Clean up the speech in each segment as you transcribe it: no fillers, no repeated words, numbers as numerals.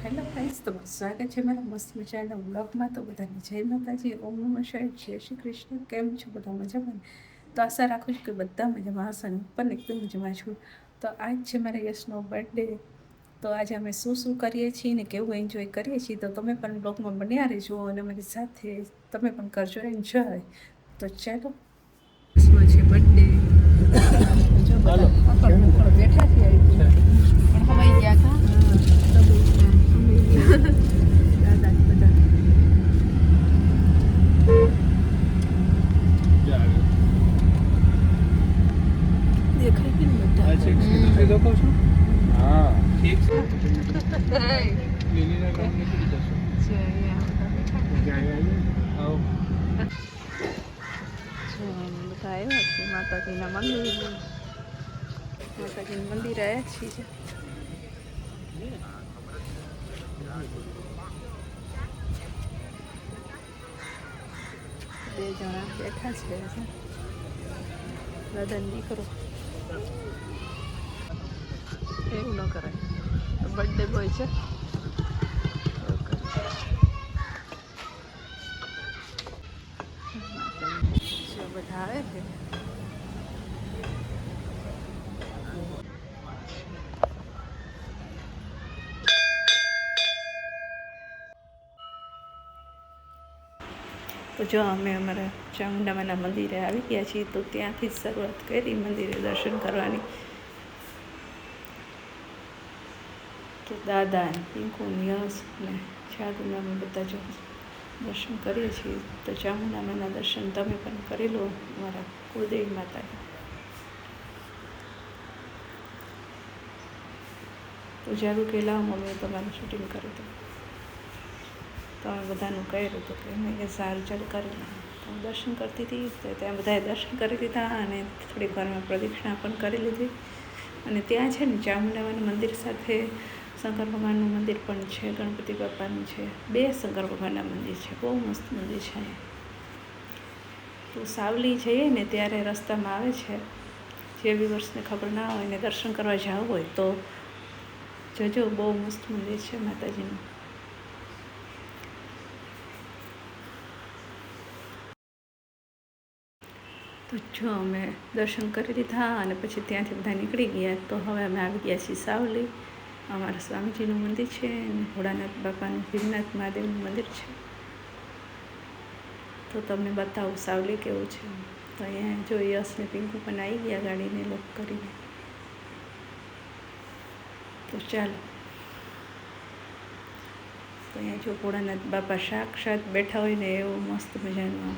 Hello friends, તમારું સ્વાગત છે મારા મસ્ત મજાના બ્લોગમાં. તો બધાને જય માતાજી, ઓમ નમઃ શિવાય, જય શ્રી કૃષ્ણ. કેમ છો બધા મજામાં? તો આશા રાખું છું કે બધા મજામાં હશે. હું પણ એકદમ મજામાં છું. તો આજ છે મારા યશનો બર્થડે. તો આજે અમે શું કરીએ છીએ ને કેવું એન્જોય કરીએ છીએ, તો તમે પણ બ્લોગમાં બન્યા રહેજો અને મારી સાથે તમે પણ કરજો એન્જોય. તો ચાલો, છે બર્થડે. જો બધા બેઠા છીએ પણ હવાઈ ગયા હતા. માતાજીના મંદિર આવ્યા છીએ. બે જણા બેઠા છે. દાદાને દીકરો એવું ન કરાય, બર્થડે બોય છે. બધા આવે છે. તો જો અમે અમારા ચામુંડામાના મંદિરે આવી ગયા છીએ. તો ત્યાંથી જ શરૂઆત કરી મંદિરે દર્શન કરવાની. તો દાદા પિંકુ યશ ને જાદુના અમે બધા જો દર્શન કરીએ છીએ. તો ચામુંડામાના દર્શન તમે પણ કરી લો, અમારા કુળદેવી માતાના. તો જાદુ કે લાવો મમ્મી તમારું શૂટિંગ કરી દો. તો અમે બધાનું કહ્યું હતું કે મેં કે સારું ચાલુ કરી લો. તો હું દર્શન કરતી હતી. તો ત્યાં બધાએ દર્શન કરી લીધા અને થોડીક વારમાં પ્રદક્ષિણા પણ કરી લીધી. અને ત્યાં છે ને ચામુંડામાના મંદિર સાથે શંકર ભગવાનનું મંદિર પણ છે, ગણપતિ બાપાનું છે. બે શંકર ભગવાનના મંદિર છે. બહુ મસ્ત મંદિર છે. તો સાવલી જઈએ ને ત્યારે રસ્તામાં આવે છે. જે બી વર્ષને ખબર ના હોય ને દર્શન કરવા જવું હોય તો જજો. બહુ મસ્ત મંદિર છે માતાજીનું. તો જો અમે દર્શન કરી લીધા અને પછી ત્યાંથી બધા નીકળી ગયા. તો હવે અમે આવી ગયા છીએ સાવલી. અમારા સ્વામીજીનું મંદિર છે અને ભોળાનાથ બાપાનું, ભીમનાથ મહાદેવનું મંદિર છે. તો તમને બતાવું સાવલી કેવું છે. તો અહીંયા જો યશ ને પિંકુ પણ આવી ગયા ગાડીને લોક કરીને. તો ચાલો, તો અહીંયા જો ભોળાનાથ બાપા સાક્ષાત બેઠા હોય ને એવું મસ્ત મજાનું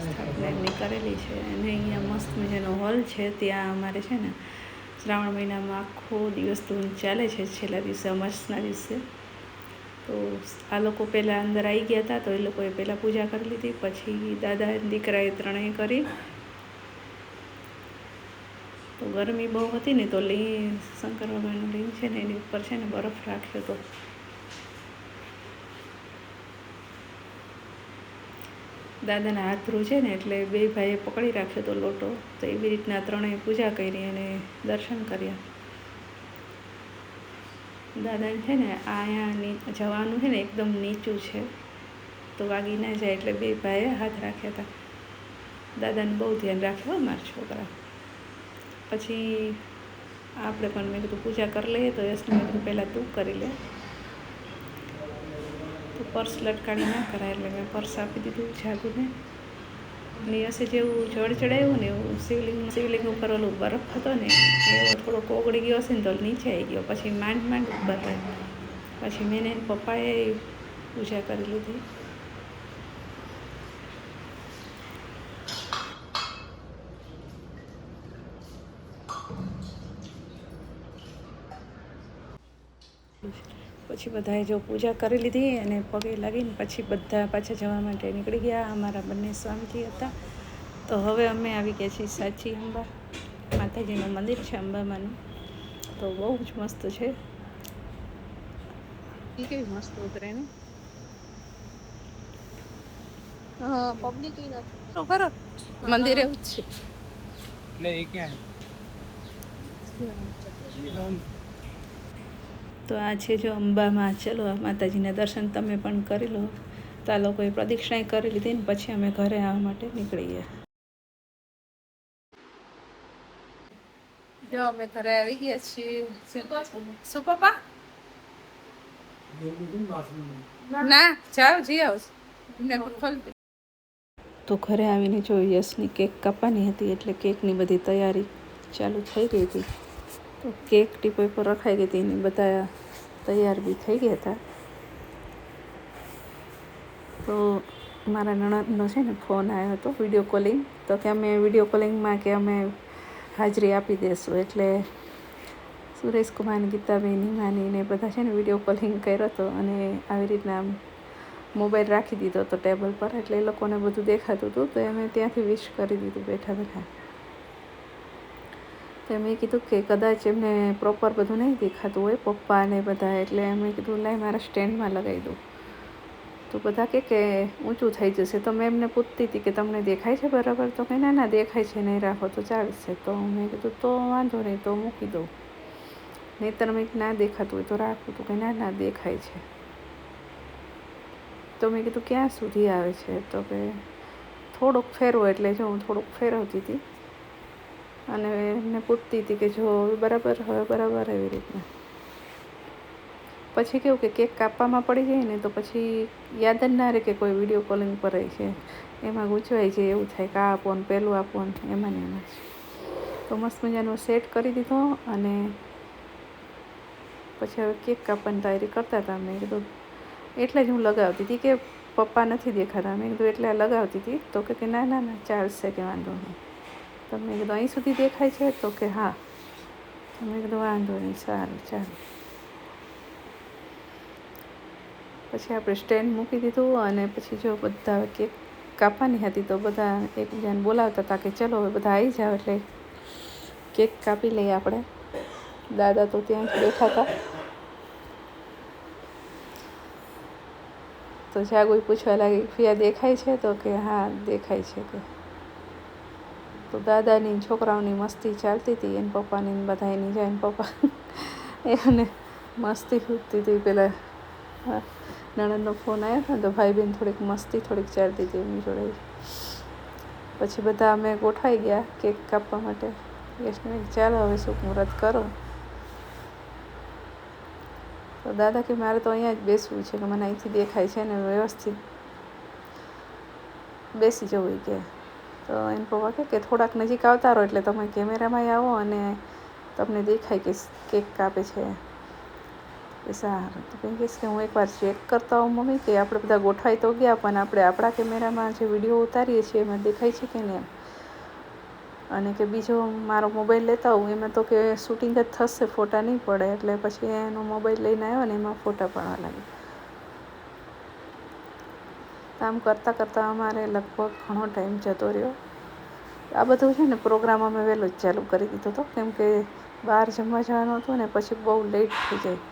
સ્થાપના એમની કરેલી છે. અને અહીંયા મસ્ત મજાનો હોલ છે. ત્યાં અમારે છે ને શ્રાવણ મહિનામાં આખો દિવસ ધૂન ચાલે છે. છેલ્લા દિવસે અમાસના દિવસે તો આ લોકો પહેલાં અંદર આવી ગયા હતા. તો એ લોકોએ પહેલાં પૂજા કરી લીધી. પછી દાદા દીકરાએ ત્રણેય કરી. તો ગરમી બહુ હતી ને તો શંકર ભગવાનનું લિંગ છે ને એની ઉપર છે ને બરફ રાખ્યો હતો. દાદાના હાથ ધ્રુવ છે ને એટલે બે ભાઈએ પકડી રાખ્યો હતો લોટો. તો એવી રીતના ત્રણેય પૂજા કરી અને દર્શન કર્યા. દાદાને છે ને અહીંયા જવાનું છે ને એકદમ નીચું છે, તો વાગી ના જાય એટલે બે ભાઈએ હાથ રાખ્યા હતા. દાદાને બહુ ધ્યાન રાખ્યું મારા છોકરા. પછી આપણે પણ મેં કીધું પૂજા કરી લઈએ. તો યશને મેં કીધું પહેલાં તું કરી લે. તો પર્સ લટકાવી ના કરાય એટલે મેં પર્સ આપી દીધું જાગુને. અને યશે જેવું જળ ચડાવ્યું ને એવું શિવલિંગ ઉપર ઓલું બરફ હતો ને એવો થોડોક ઓગળી ગયો હશે ને તો નીચે આવી ગયો. પછી માંડ ઉપર રહે. પછી મેં એને પપ્પાએ પૂજા કરી લીધી. પછી બધાએ જો પૂજા કરી લીધી અને પગે લાગીને પછી બધા પાછા જવા માટે નીકળી ગયા. અમારા બંને સ્વામીજી હતા. તો હવે અમે આવી ગયા છીએ સાચી અંબા માતાજીનું મંદિર છે, અંબામાનું. તો બહુ જ મસ્ત છે. એ કેવી મસ્ત ઉતરે ને. હા, પબ્લિક નથી ખરો. મંદિર એવું જ છે. એટલે એ ક્યાં તો આ છે જો અંબામાં. ચલો માતાજીના દર્શન તમે પણ કરી લો. તો આ લોકોએ પ્રદક્ષિણા કરી લીધી ને પછી અમે ઘરે આવવા માટે નીકળીએ. જો અમે ઘરે આવી ગયા છીએ. શું પપ્પા? ના જાઓ જી આવો. તો ઘરે આવીને જો યશની કેક કાપવાની હતી એટલે કેકની બધી તૈયારી ચાલુ થઈ ગઈ હતી. તો કેક ટીપોઈ પર રખાઈ ગઈ હતી ને બધા તૈયાર બી થઈ ગયા હતા. તો મારા નણંદનો છે ને ફોન આવ્યો હતો વિડીયો કોલિંગ. તો કે અમે વિડીયો કોલિંગમાં કે અમે હાજરી આપી દઈશું. એટલે સુરેશકુમાર, ગીતાબેન, હિમાની ને બધા છે ને વિડીયો કોલિંગ કર્યો હતો અને આવી રીતના મોબાઈલ રાખી દીધો હતો ટેબલ પર. એટલે એ લોકોને બધું દેખાતું હતું. તો અમે ત્યાંથી વિશ કરી દીધું બેઠા બેઠા. તો મેં કીધું કે કદાચ એમને પ્રોપર બધું નહીં દેખાતું હોય પપ્પા ને બધા. એટલે મેં કીધું લાય મારા સ્ટેન્ડમાં લગાવી દઉં. તો બધા કે ઊંચું થઈ જશે. તો મેં એમને પૂછતી હતી કે તમને દેખાય છે બરાબર? તો કે ના દેખાય છે, નહીં રાખો તો ચાલશે. તો મેં કીધું તો વાંધો નહીં, તો મૂકી દઉં. નહીંતર મેં ના દેખાતું હોય તો રાખું. તો કે ના દેખાય છે. તો મેં કીધું ક્યાં સુધી આવે છે? તો કે થોડુંક ફેરવો. એટલે જો હું થોડુંક ફેરવતી હતી અને એમને પૂછતી હતી કે જો હવે બરાબર એવી રીતના. પછી કેવું કે કેક કાપવામાં પડી જાય ને તો પછી યાદ જ ના રહે કે કોઈ વિડીયો કોલિંગ પર રહી છે. એમાં ગૂંચવાઈ જાય એવું થાય કે આ આપો ને પેલું આપો ને એમાં જ. તો મસ્ત મજાનો સેટ કરી દીધો અને પછી હવે કેક કાપવાની તૈયારી કરતા હતા. મેં કીધું એટલે જ હું લગાવતી હતી કે પપ્પા નથી દેખાતા. મેં કીધું એટલે લગાવતી હતી. તો કે ના ચાલશે, કે વાંધો નહીં. તો મેં કીધું અહીં સુધી દેખાય છે? તો કે હા. મેં કીધું વાંધો નહીં, સારું ચાલો. પછી આપણે સ્ટેન્ડ મૂકી દીધું અને પછી જો બધા કેક કાપવાની હતી તો બધા એકબીજાને બોલાવતા હતા કે ચલો હવે બધા આવી જાઓ એટલે કેક કાપી લઈએ આપણે. દાદા તો ત્યાં જ બેઠા હતા. તો જાગુઈ પૂછવા લાગી ફિયા દેખાય છે? તો કે હા દેખાય છે. કે તો દાદાની છોકરાઓની મસ્તી ચાલતી હતી. એને પપ્પાની બધા એની જાય પપ્પા એને મસ્તી ખૂટતી હતી. પેલા નણંદનો ફોન આવ્યો હતો તો ભાઈ બહેન થોડીક મસ્તી ચાલતી હતી એમની જોડે. પછી બધા અમે ગોઠવાઈ ગયા કેક કાપવા માટે. યશને ચાલો હવે શુભ મુહૂર્ત કરો. તો દાદા કે મારે તો અહીંયા જ બેસવું છે, કે મને અહીંથી દેખાય છે ને વ્યવસ્થિત બેસી જવું કે. તો એને પપ્પા કે થોડાક નજીક આવતા રહો એટલે તમે કેમેરામાં આવો અને તમને દેખાય કે કેક કાપે છે. સારું. તો કંઈ કહીશ કે હું એકવાર ચેક કરતા હોઉં મમ્મી કે આપણે બધા ગોઠવાઈ તો ગયા પણ આપણે આપણા કેમેરામાં જે વિડીયો ઉતારીએ છીએ એમાં દેખાય છે કે નહીં. અને કે બીજો મારો મોબાઈલ લેતા હોઉં એમાં તો કે શૂટિંગ જ થશે, ફોટા નહીં પડે. એટલે પછી એનો મોબાઈલ લઈને આવ્યો ને એમાં ફોટા પાડવા લાગ્યો. કામ કરતાં અમારે લગભગ ઘણો ટાઈમ જતો રહ્યો. આ બધું છે ને પ્રોગ્રામ અમે વહેલો જ ચાલુ કરી દીધો હતો કેમ કે બહાર જમવા જવાનું હતું ને પછી બહુ લેટ થઈ જાય.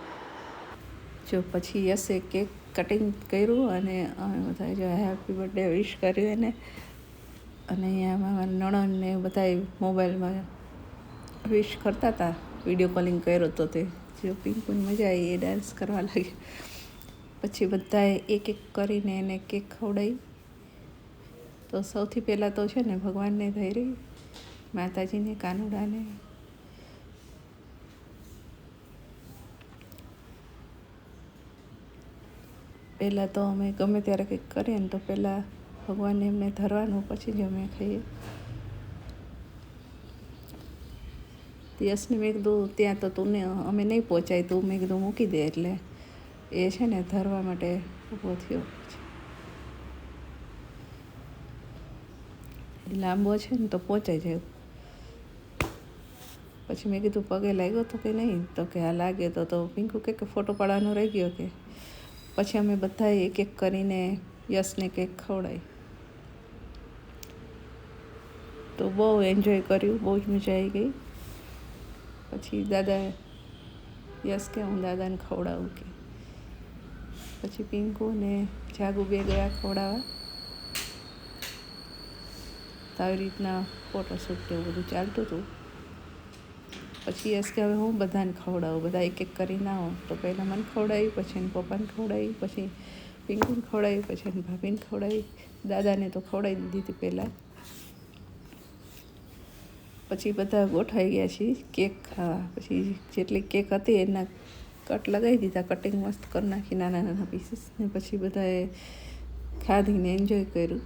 જો પછી યશે કેક કટિંગ કર્યું અને અમે બધા જો હેપી બર્થડે વિશ કર્યું એને. અને અહીંયા મારા નણંદને બધા મોબાઈલમાં વિશ કરતા હતા. વિડીયો કોલિંગ કર્યો હતો તે જો પિંકુની મજા આવી, એ ડાન્સ કરવા લાગી. પછી બધાએ એક કરીને એને કેક ખવડાવી. તો સૌથી પહેલાં તો છે ને ભગવાનને ધૈર્ય, માતાજીને, કાનુડાને, પહેલાં તો અમે ગમે ત્યારે કંઈક કરીએ ને તો પહેલાં ભગવાનને એમને ધરવાનું પછી જ અમે ખાઈએ. યશને મેં કીધું ત્યાં તો તું અમે નહીં પહોંચાય, તું મેં કીધું મૂકી દે. એટલે એ છે ને ધરવા માટે ઊભો થયો. લાંબો છે ને તો પહોંચાઈ જાય. પછી મેં કીધું પગે લાગ્યો તો કે નહીં. તો કે હા લાગ્યો તો પિંકુ કે ફોટો પાડવાનો રહી ગયો કે. પછી અમે બધાએ એક કરીને યશને કેક ખવડાવી. તો બહુ એન્જોય કર્યું, બહુ જ મજા આવી ગઈ. પછી દાદા યશ કે હું દાદાને ખવડાવું કે. પછી પિંકુ ને જાગુ બે ગયા ખવડાવવા. તો આવી રીતના ફોટોશૂટ એવું બધું ચાલતું હતું. પછી એસ કે હવે હું બધાને ખવડાવું, બધા એક એક કરીને આવો. તો પહેલાં મને ખવડાવી, પછી એને પપ્પાને ખવડાવી, પછી પિંકુને ખવડાવી, પછી એને ભાભીને ખવડાવી, દાદાને તો ખવડાવી દીધી હતી પહેલાં. પછી બધા ગોઠવાઈ ગયા છીએ કેક ખાવા. પછી જેટલી કેક હતી એના કટ લગાવી દીધા, કટિંગ મસ્ત કરી નાખી નાના નાના પીસીસ. ને પછી બધાએ ખાધીને એન્જોય કર્યું.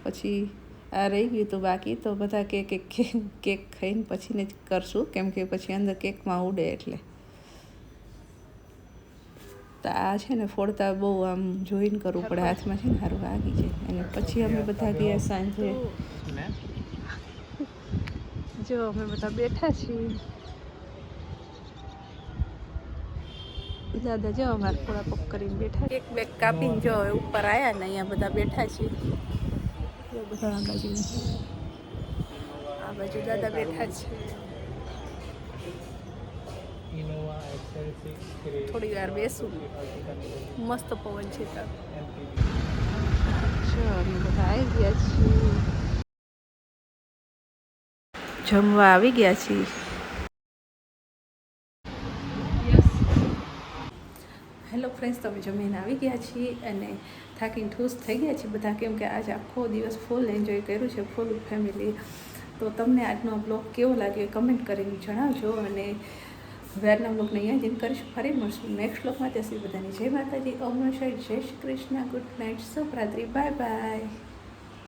પછી આ રહી ગયું તો બાકી તો બધા કેક ખાઈને પછીને જ કરશું, કેમ કે પછી અંદર કેકમાં ઉડે એટલે. તો આ છે ને ફોડતા બહુ આમ જોઈને કરવું પડે, હાથમાં છે ને સારું વાગી જાય. અને પછી અમે બધા ગયા સાંજે, જો અમે બધા બેઠા છીએ. દાદા જો અમારા થોડા પગ કરીને બેઠા, એક બેગ કાપીને જો ઉપર આવ્યા ને અહીંયા બધા બેઠા છીએ. બધા આ બાજુ દાદા બેઠા છે. થોડી વાર બેસું, મસ્ત પવન છે. અમે બધા આવી ગયા છીએ, જમવા આવી ગયા છીએ. હેલો ફ્રેન્ડ્સ, તમે જમીને આવી ગયા છીએ અને થાકીને ઠૂસ થઈ ગયા છીએ બધા, કેમ કે આજે આખો દિવસ ફૂલ એન્જોય કર્યું છે, ફૂલ ફેમિલી. તો તમને આજનો બ્લોગ કેવો લાગ્યો કમેન્ટ કરીને જણાવજો. અને હવે આજના બ્લોગને અહીંયા જ એન્ડ કરીશું. ફરી મળશું નેક્સ્ટ બ્લોગમાં. ત્યાં સુધી બધાની જય માતાજી, ઓમ નમઃ શિવાય, જય શ્રી કૃષ્ણ, ગુડ નાઇટ, શુભરાત્રી, બાય બાય.